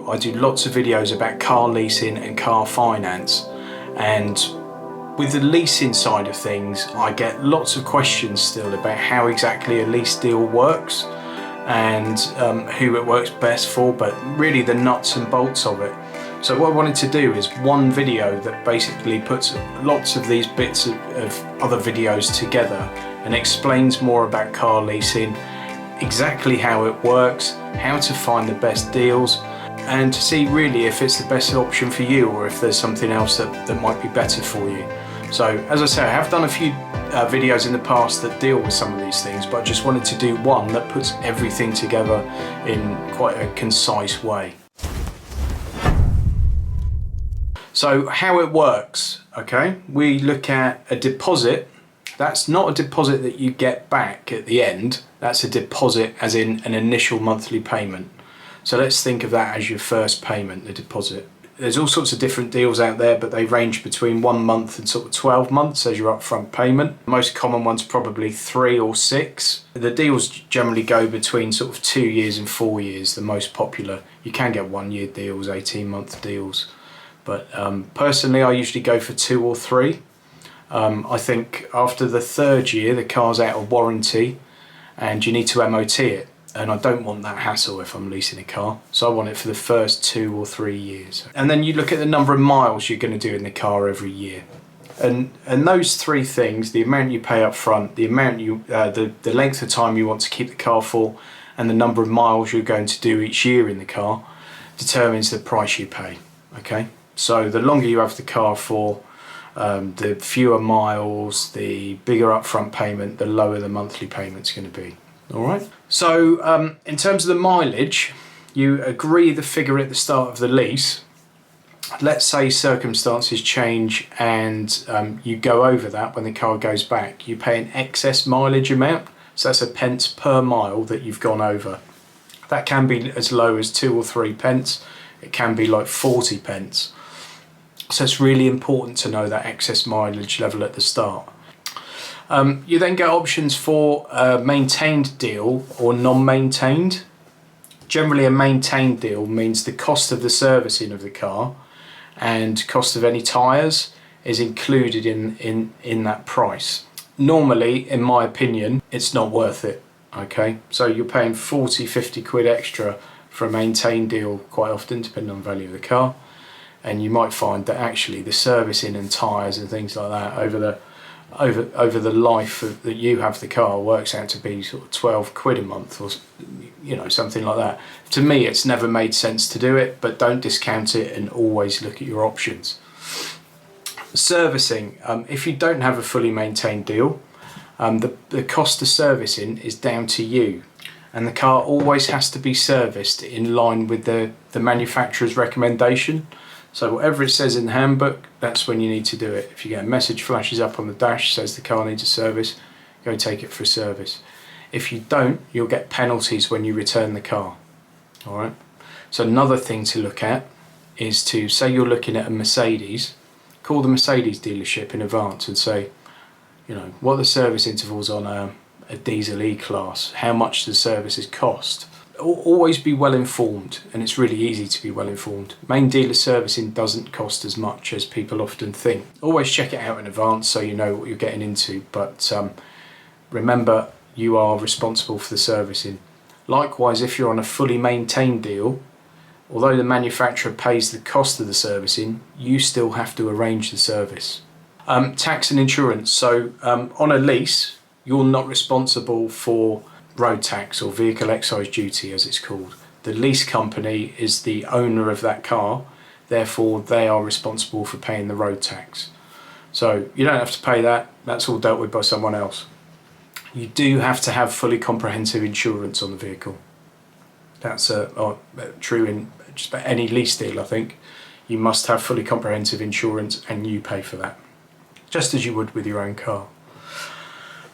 I do lots of videos about car leasing and car finance, and with the leasing side of things I get lots of questions still about how exactly a lease deal works and who it works best for, but really the nuts and bolts of it. So what I wanted to do is one video that basically puts lots of these bits of other videos together and explains more about car leasing, exactly how it works, how to find the best deals, and to see really if it's the best option for you or if there's something else that might be better for you. So as I say, I have done a few videos in the past that deal with some of these things, but I just wanted to do one that puts everything together in quite a concise way. So how it works, okay? We look at a deposit. That's not a deposit that you get back at the end. That's a deposit as in an initial monthly payment. So let's think of that as your first payment, the deposit. There's all sorts of different deals out there, but they range between 1 month and sort of 12 months as your upfront payment. The most common one's probably 3 or 6. The deals generally go between sort of 2 years and 4 years, the most popular. You can get 1-year deals, 18-month deals. But personally, I usually go for 2 or 3. I think after the 3rd year, the car's out of warranty and you need to MOT it. And I don't want that hassle if I'm leasing a car. So I want it for the first 2 or 3 years. And then you look at the number of miles you're going to do in the car every year. And those 3 things, the amount you pay up front, the amount the length of time you want to keep the car for, and the number of miles you're going to do each year in the car, determines the price you pay, okay? So the longer you have the car for, the fewer miles, the bigger upfront payment, the lower the monthly payment's going to be. All right. So in terms of the mileage, you agree the figure at the start of the lease. Let's say circumstances change and you go over that when the car goes back. You pay an excess mileage amount. So that's a pence per mile that you've gone over. That can be as low as 2 or 3 pence. It can be like 40 pence. So it's really important to know that excess mileage level at the start. You then get options for a maintained deal or non-maintained. Generally a maintained deal means the cost of the servicing of the car and cost of any tyres is included in that price. Normally, in my opinion, it's not worth it, okay? So you're paying 40, 50 quid extra for a maintained deal quite often, depending on the value of the car. And you might find that actually the servicing and tyres and things like that over the life that you have the car works out to be sort of 12 quid a month or something like that. To me, it's never made sense to do it, but don't discount it and always look at your options. Servicing, if you don't have a fully maintained deal, the cost of servicing is down to you, and the car always has to be serviced in line with the manufacturer's recommendation. So whatever it says in the handbook, that's when you need to do it. If you get a message flashes up on the dash, says the car needs a service, go take it for a service. If you don't, you'll get penalties when you return the car. All right. So another thing to look at is to say you're looking at a Mercedes, call the Mercedes dealership in advance and say, what are the service intervals on a diesel E-Class? How much the services cost? Always be well informed, and it's really easy to be well informed. Main dealer servicing doesn't cost as much as people often think. Always check it out in advance so you know what you're getting into, but remember you are responsible for the servicing. Likewise, if you're on a fully maintained deal, although the manufacturer pays the cost of the servicing, you still have to arrange the service. Tax and insurance. So on a lease, you're not responsible for road tax or vehicle excise duty as it's called. The lease company is the owner of that car, therefore they are responsible for paying the road tax. So you don't have to pay that, that's all dealt with by someone else. You do have to have fully comprehensive insurance on the vehicle. That's true in just about any lease deal, I think. You must have fully comprehensive insurance and you pay for that, just as you would with your own car.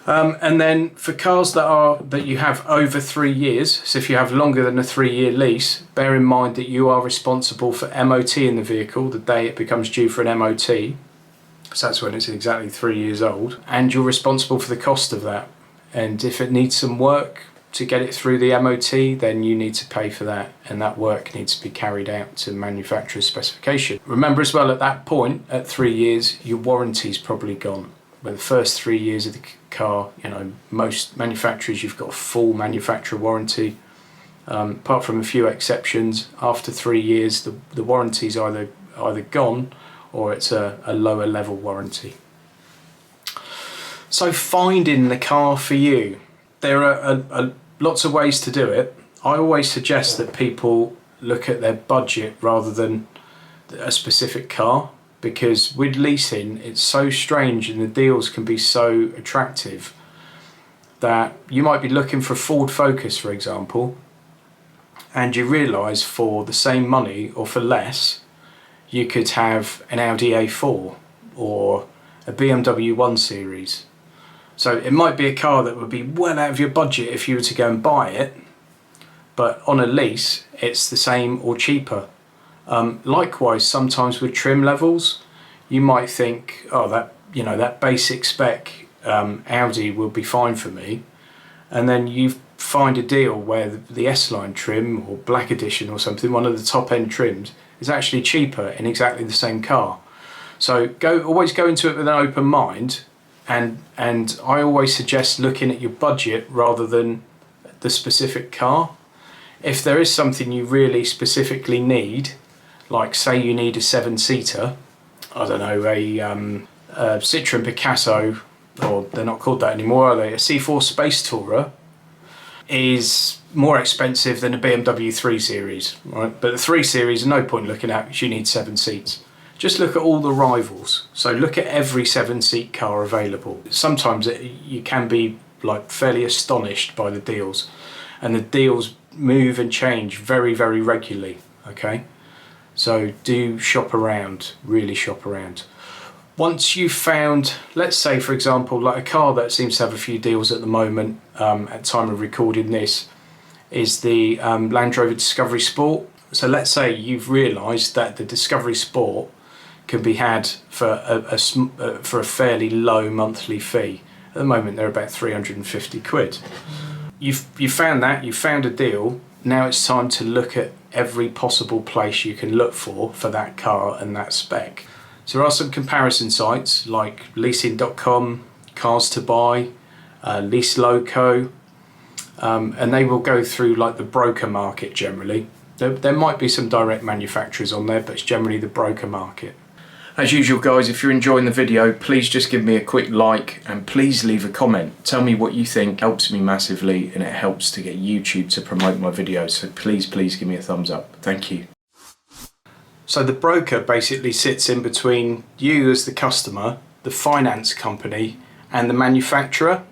And then for cars that you have over 3 years, so if you have longer than a 3-year lease, bear in mind that you are responsible for MOT in the vehicle the day it becomes due for an MOT. So that's when it's exactly 3 years old, and you're responsible for the cost of that. And if it needs some work, to get it through the MOT, then you need to pay for that, and that work needs to be carried out to manufacturer's specification. Remember as well, at that point, at 3 years, your warranty's probably gone. But the first 3 years of the car, you know, most manufacturers, you've got a full manufacturer warranty. Apart from a few exceptions, after 3 years, the warranty's either gone or it's a lower level warranty. So finding the car for you. There are lots of ways to do it. I always suggest that people look at their budget rather than a specific car, because with leasing it's so strange and the deals can be so attractive that you might be looking for a Ford Focus, for example, and you realise for the same money or for less you could have an Audi A4 or a BMW 1 Series. So it might be a car that would be well out of your budget if you were to go and buy it, but on a lease it's the same or cheaper. Likewise, sometimes with trim levels, you might think, oh, that basic spec Audi will be fine for me, and then you find a deal where the S-Line trim or Black Edition or something, one of the top end trims, is actually cheaper in exactly the same car. So always go into it with an open mind. And I always suggest looking at your budget rather than the specific car. If there is something you really specifically need, like say you need a 7-seater, I don't know, a Citroen Picasso, or they're not called that anymore, are they? A C4 Space Tourer is more expensive than a BMW 3 Series, right? But the 3 Series, no point looking at because you need 7 seats. Just look at all the rivals. So look at every 7-seat car available. Sometimes you can be like fairly astonished by the deals, and the deals move and change very, very regularly. Okay, so do shop around, really shop around. Once you've found, let's say for example, like a car that seems to have a few deals at the moment, at time of recording this, is the Land Rover Discovery Sport. So let's say you've realised that the Discovery Sport can be had for a fairly low monthly fee. At the moment they're about 350 quid. You've found that, you've found a deal. Now it's time to look at every possible place you can look for that car and that spec. So there are some comparison sites like leasing.com, Cars to Buy, Lease Loco, and they will go through like the broker market generally. There might be some direct manufacturers on there, but it's generally the broker market. As usual guys, if you're enjoying the video, please just give me a quick like and please leave a comment. Tell me what you think, it helps me massively and it helps to get YouTube to promote my videos. So please give me a thumbs up. Thank you. So the broker basically sits in between you as the customer, the finance company and the manufacturer,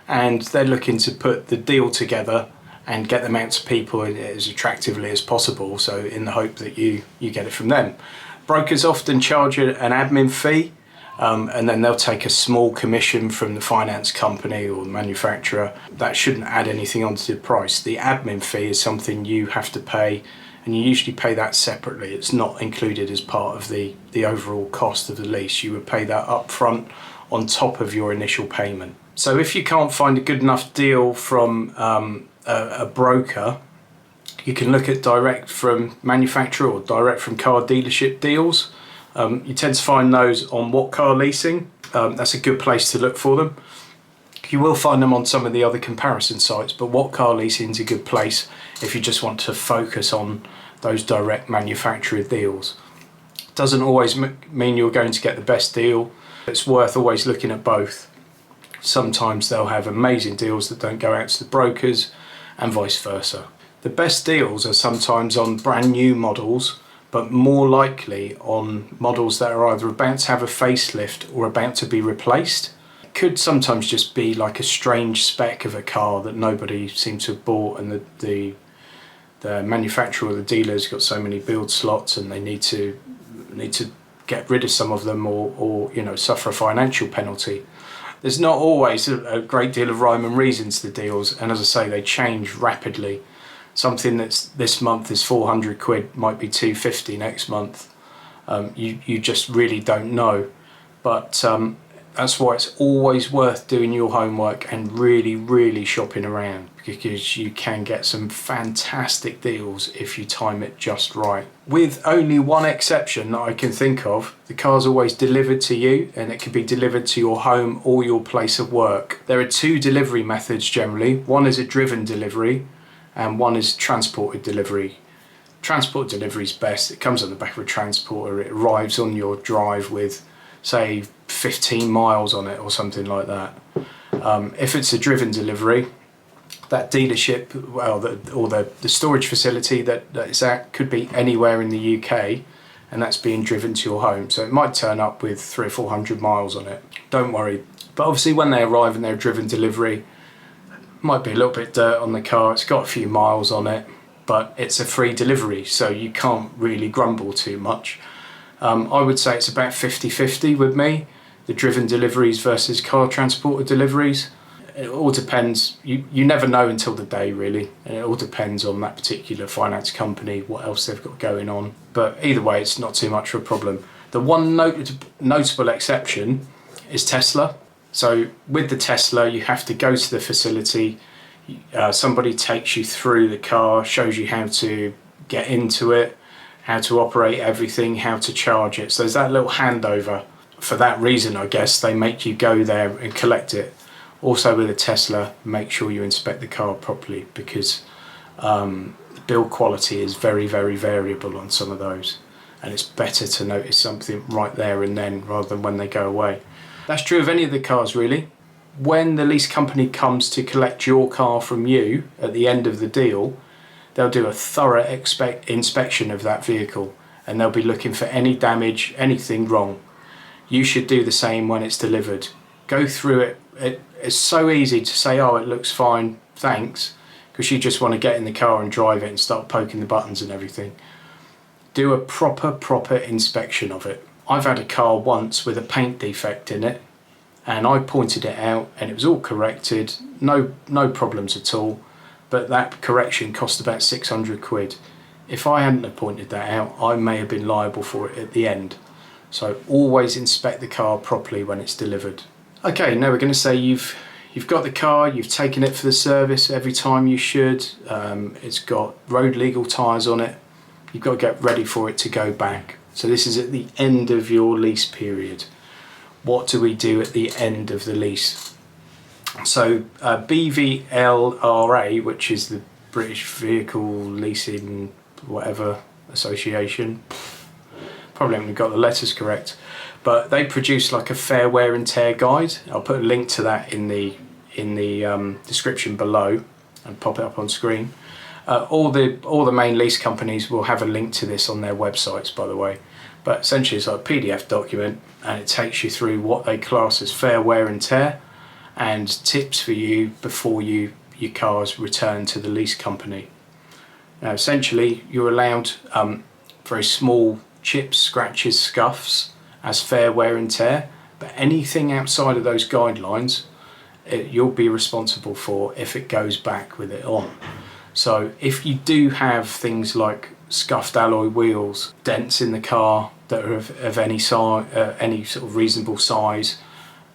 and they're looking to put the deal together and get them out to people as attractively as possible, so in the hope that you get it from them. Brokers often charge an admin fee, and then they'll take a small commission from the finance company or the manufacturer. That shouldn't add anything onto the price. The admin fee is something you have to pay, and you usually pay that separately. It's not included as part of the overall cost of the lease. You would pay that upfront on top of your initial payment. So if you can't find a good enough deal from a broker, you can look at direct from manufacturer or direct from car dealership deals. You tend to find those on What Car Leasing. That's a good place to look for them. You will find them on some of the other comparison sites, but What Car Leasing is a good place if you just want to focus on those direct manufacturer deals. Doesn't always mean you're going to get the best deal. It's worth always looking at both. Sometimes they'll have amazing deals that don't go out to the brokers and vice versa. The best deals are sometimes on brand new models, but more likely on models that are either about to have a facelift or about to be replaced. It could sometimes just be like a strange spec of a car that nobody seems to have bought, and the manufacturer or the dealer's got so many build slots and they need to get rid of some of them, or suffer a financial penalty. There's not always a great deal of rhyme and reason to the deals, and as I say, they change rapidly. Something that's this month is 400 quid might be 250 next month. You just really don't know. But That's why it's always worth doing your homework and really shopping around, because you can get some fantastic deals if you time it just right. With only one exception that I can think of, the car's always delivered to you, and it can be delivered to your home or your place of work. There are two delivery methods generally. One is a driven delivery and one is transported delivery. Transport delivery is best. It comes on the back of a transporter. It arrives on your drive with, say, 15 miles on it or something like that. If it's a driven delivery, that dealership, well, the storage facility that it's at could be anywhere in the UK, and that's being driven to your home. So it might turn up with 300 or 400 miles on it. Don't worry. But obviously when they arrive and they're driven delivery, might be a little bit dirt on the car. It's got a few miles on it, but it's a free delivery, so you can't really grumble too much. I would say it's about 50-50 with me, the driven deliveries versus car transporter deliveries. It all depends. You never know until the day, really, and it all depends on that particular finance company, what else they've got going on. But either way, it's not too much of a problem. The one notable exception is Tesla. So with the Tesla, you have to go to the facility. Somebody takes you through the car, shows you how to get into it, how to operate everything, how to charge it. So there's that little handover. For that reason, I guess, they make you go there and collect it. Also with a Tesla, make sure you inspect the car properly, because the build quality is very variable on some of those, and it's better to notice something right there and then rather than when they go away. That's true of any of the cars, really. When the lease company comes to collect your car from you at the end of the deal, they'll do a thorough inspection of that vehicle, and they'll be looking for any damage, anything wrong. You should do the same when it's delivered. Go through it. It's so easy to say, oh, it looks fine, thanks, because you just want to get in the car and drive it and start poking the buttons and everything. Do a proper inspection of it. I've had a car once with a paint defect in it, and I pointed it out and it was all corrected, no problems at all, but that correction cost about 600 quid. If I hadn't have pointed that out, I may have been liable for it at the end. So always inspect the car properly when it's delivered. Okay, now we're going to say you've got the car, you've taken it for the service every time you should, it's got road legal tyres on it, you've got to get ready for it to go back. So this is at the end of your lease period. What do we do at the end of the lease? So BVLRA, which is the British Vehicle Leasing whatever association, probably haven't got the letters correct, but they produce like a fair wear and tear guide. I'll put a link to that in the description below and pop it up on screen. All the main lease companies will have a link to this on their websites, by the way. But essentially it's like a PDF document, and it takes you through what they class as fair wear and tear and tips for you before your cars return to the lease company. Now essentially you're allowed very small chips, scratches, scuffs as fair wear and tear, but anything outside of those guidelines you'll be responsible for if it goes back with it on. So if you do have things like scuffed alloy wheels, dents in the car that are of any size, any sort of reasonable size,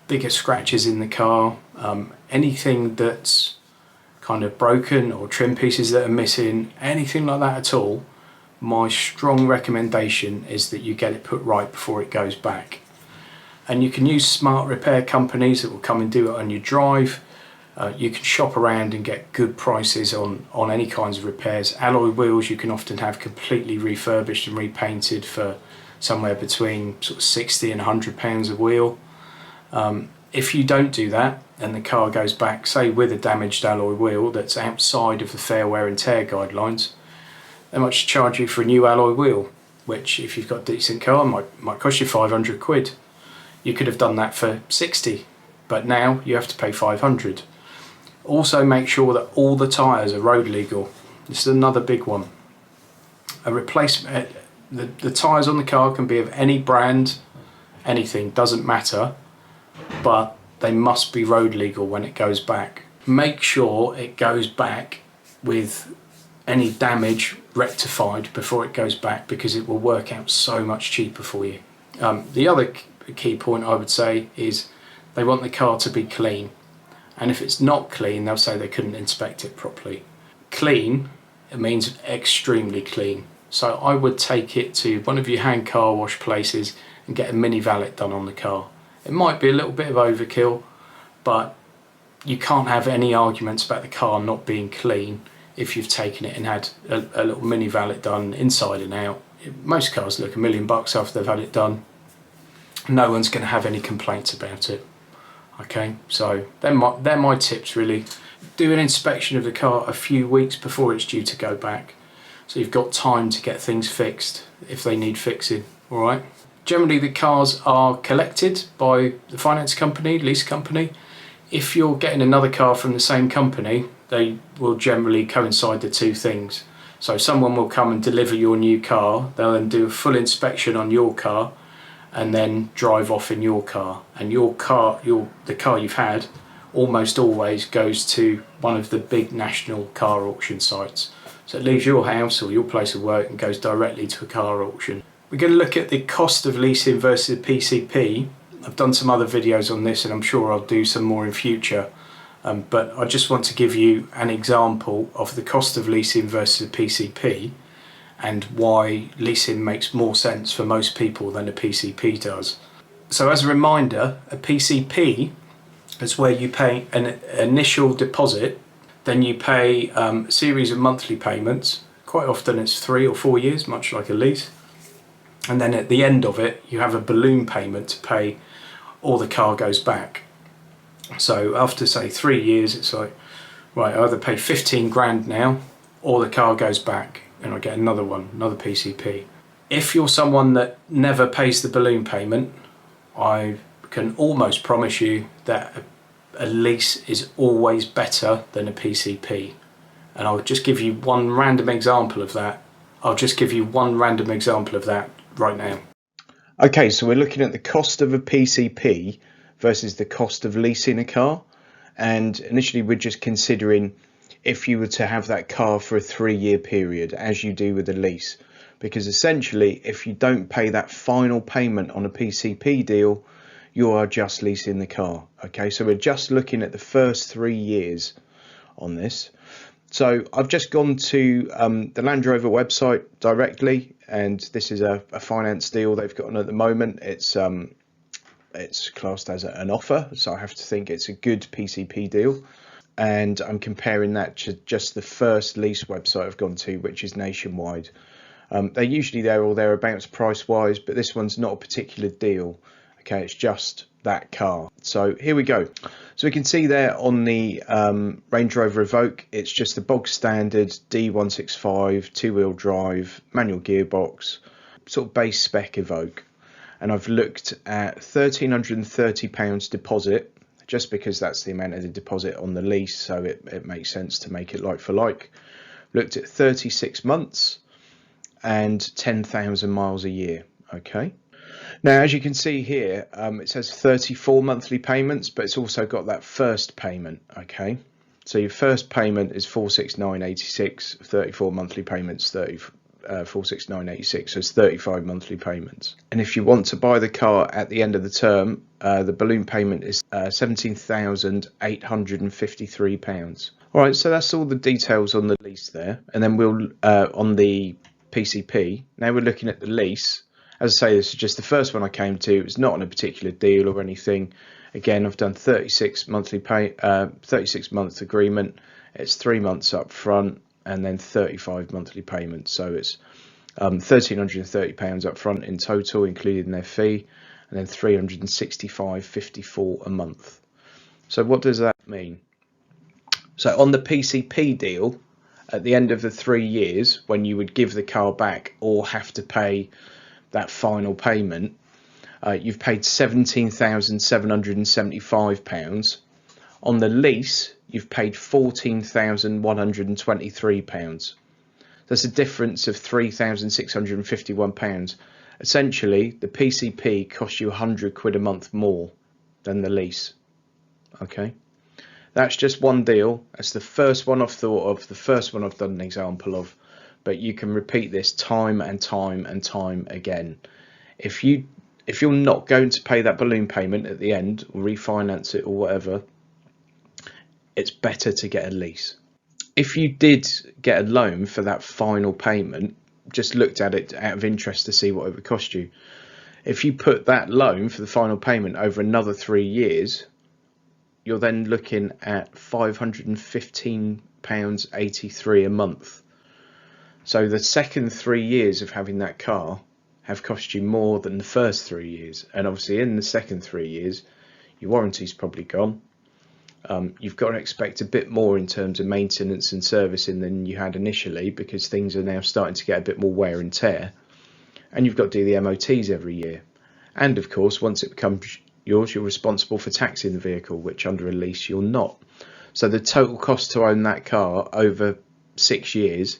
bigger scratches in the car, anything that's kind of broken or trim pieces that are missing, anything like that at all, my strong recommendation is that you get it put right before it goes back. And you can use smart repair companies that will come and do it on your drive. You can shop around and get good prices on any kinds of repairs. Alloy wheels you can often have completely refurbished and repainted for somewhere between sort of 60 and £100 a wheel. If you don't do that and the car goes back, say with a damaged alloy wheel that's outside of the fair wear and tear guidelines, they might charge you for a new alloy wheel, which if you've got a decent car might cost you 500 quid. You could have done that for 60, but now you have to pay 500. Also make sure that all the tyres are road legal. This is another big one. A replacement, the tyres on the car can be of any brand, anything, doesn't matter, but they must be road legal when it goes back. Make sure it goes back with any damage rectified before it goes back, because it will work out so much cheaper for you. The other key point I would say is they want the car to be clean. And if it's not clean, they'll say they couldn't inspect it properly. Clean, it means extremely clean. So I would take it to one of your hand car wash places and get a mini valet done on the car. It might be a little bit of overkill, but you can't have any arguments about the car not being clean if you've taken it and had a little mini valet done inside and out. Most cars look $1 million after they've had it done. No one's going to have any complaints about it. Okay, so they're my tips really. Do an inspection of the car a few weeks before it's due to go back, so you've got time to get things fixed if they need fixing. All right. Generally, the cars are collected by the finance company, lease company. If you're getting another car from the same company, they will generally coincide the two things. So someone will come and deliver your new car. They'll then do a full inspection on your car, and then drive off in your car. And your car, the car you've had, almost always goes to one of the big national car auction sites. So it leaves your house or your place of work and goes directly to a car auction. We're going to look at the cost of leasing versus PCP. I've done some other videos on this, and I'm sure I'll do some more in future. But I just want to give you an example of the cost of leasing versus PCP, and why leasing makes more sense for most people than a PCP does. So as a reminder, a PCP is where you pay an initial deposit, then you pay a series of monthly payments. Quite often it's 3 or 4 years, much like a lease. And then at the end of it, you have a balloon payment to pay or the car goes back. So after say 3 years, it's like, right, I either pay 15 grand now or the car goes back and I get another one, another PCP. If you're someone that never pays the balloon payment, I can almost promise you that a lease is always better than a PCP. And I'll just give you one random example of that. Right now. Okay, so we're looking at the cost of a PCP versus the cost of leasing a car. And initially we're just considering if you were to have that car for a 3-year period, as you do with a lease. Because essentially, if you don't pay that final payment on a PCP deal, you are just leasing the car. Okay, so we're just looking at the first 3 years on this. So I've just gone to the Land Rover website directly, and this is a finance deal they've got on at the moment. It's classed as an offer, so I have to think it's a good PCP deal. And I'm comparing that to just the first lease website I've gone to, which is nationwide. They're usually there or thereabouts price wise, but this one's not a particular deal. Okay, it's just that car. So here we go. So we can see there on the Range Rover Evoque, it's just the bog standard D165 2-wheel drive manual gearbox, sort of base spec Evoque. And I've looked at £1,330 deposit, just because that's the amount of the deposit on the lease, so it makes sense to make it like for like. Looked at 36 months and 10,000 miles a year. Okay. Now, as you can see here, it says 34 monthly payments, but it's also got that first payment. Okay. So your first payment is 469.86, 34 monthly payments, 469.86, so it's 35 monthly payments. And if you want to buy the car at the end of the term, the balloon payment is £17,853. All right, so that's all the details on the lease there. And then we'll on the PCP. Now we're looking at the lease. As I say, this is just the first one I came to. It's not on a particular deal or anything. Again, I've done 36 month agreement. It's 3 months up front and then 35 monthly payments. So it's £1,330 up front in total, including their fee, and then £365.54 a month. So what does that mean? So on the PCP deal, at the end of the 3 years, when you would give the car back or have to pay that final payment, you've paid £17,775. On the lease, you've paid £14,123. That's a difference of £3,651. Essentially, the PCP costs you £100 a month more than the lease. Okay, that's just one deal. That's the first one I've thought of, the first one I've done an example of, but you can repeat this time and time and time again. If you if you're not going to pay that balloon payment at the end or refinance it or whatever, it's better to get a lease. If you did get a loan for that final payment, just looked at it out of interest to see what it would cost you. If you put that loan for the final payment over another 3 years, you're then looking at £515.83 a month. So the second 3 years of having that car have cost you more than the first 3 years. And obviously in the second 3 years, your warranty's probably gone. You've got to expect a bit more in terms of maintenance and servicing than you had initially, because things are now starting to get a bit more wear and tear. And you've got to do the MOTs every year. And of course, once it becomes yours, you're responsible for taxing the vehicle, which under a lease you're not. So the total cost to own that car over 6 years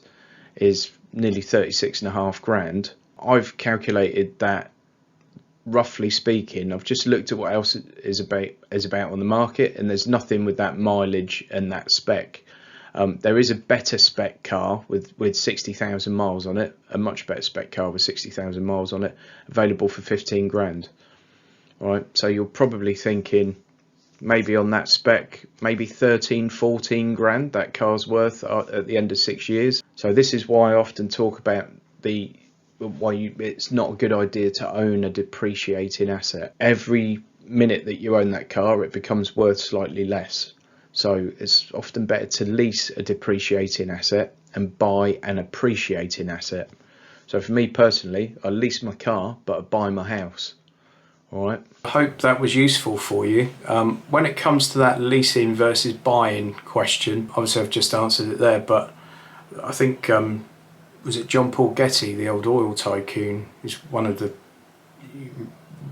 is nearly 36.5 grand. I've calculated that, roughly speaking, I've just looked at what else is about on the market, and there's nothing with that mileage and that spec. There is a better spec car with 60,000 miles on it, a much better spec car with 60,000 miles on it, available for 15 grand. All right, so you're probably thinking maybe on that spec, maybe 13, 14 grand that car's worth at the end of 6 years. So this is why I often talk about it's not a good idea to own a depreciating asset. Every minute that you own that car, it becomes worth slightly less. So it's often better to lease a depreciating asset and buy an appreciating asset. So for me personally, I lease my car, but I buy my house. All right. I hope that was useful for you. When it comes to that leasing versus buying question, obviously I've just answered it there, but I think was it John Paul Getty, the old oil tycoon, who's one of the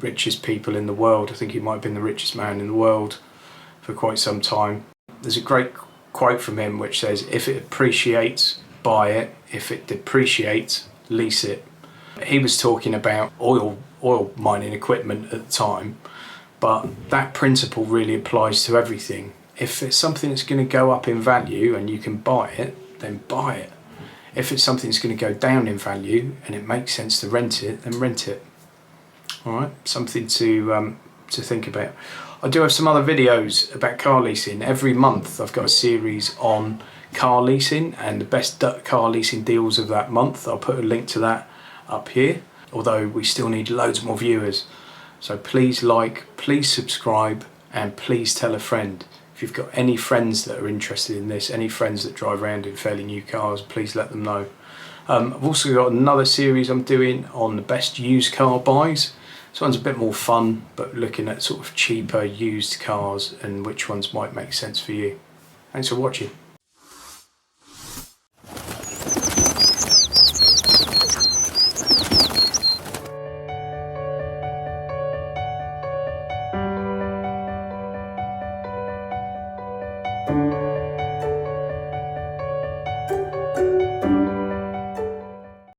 richest people in the world. I think he might have been the richest man in the world for quite some time. There's a great quote from him which says, if it appreciates, buy it. If it depreciates, lease it. He was talking about oil mining equipment at the time, but that principle really applies to everything. If it's something that's going to go up in value and you can buy it, then buy it. If it's something that's going to go down in value and it makes sense to rent it, then rent it. All right, something to think about. I do have some other videos about car leasing. Every month I've got a series on car leasing and the best car leasing deals of that month. I'll put a link to that up here, although we still need loads more viewers. So please like, please subscribe, and please tell a friend. If you've got any friends that are interested in this, any friends that drive around in fairly new cars, please let them know. I've also got another series I'm doing on the best used car buys. This one's a bit more fun, but looking at sort of cheaper used cars and which ones might make sense for you. Thanks for watching.